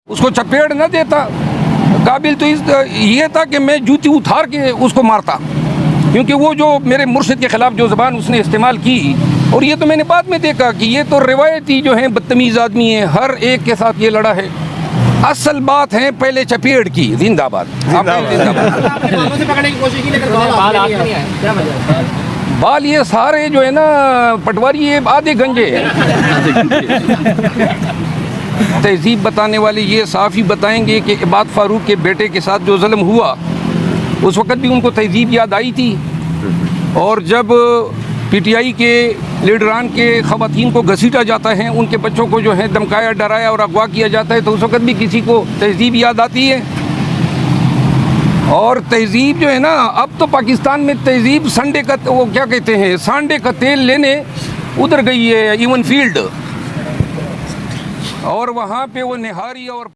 उसको चपेट न देता, काबिल तो ये था कि मैं जूती उतार के उसको मारता, क्योंकि वो जो मेरे मुर्शिद के ख़िलाफ़ जो ज़बान उसने इस्तेमाल की, और ये तो मैंने बाद में देखा कि ये तो रिवायती जो है बदतमीज़ आदमी है, हर एक के साथ ये लड़ा है। असल बात है पहले चपेट की। जिंदाबाद। बाल ये सारे जो है ना पटवारी, ये आधे गंजे हैं। तहजीब बताने वाले ये साफ ही बताएंगे कि इबाद फारूक के बेटे के साथ जो जुल्म हुआ उस वक़्त भी उनको तहजीब याद आई थी, और जब पीटीआई के लीडरान के ख़वातीन को घसीटा जाता है, उनके बच्चों को जो है धमकाया, डराया और अगवा किया जाता है, तो उस वक़्त भी किसी को तहजीब याद आती है। और तहजीब जो है ना, अब तो पाकिस्तान में तहजीब संडे का, वो क्या कहते हैं, सांडे का तेल लेने उधर गई है इवन फील्ड, और वहाँ पे वो निहारी और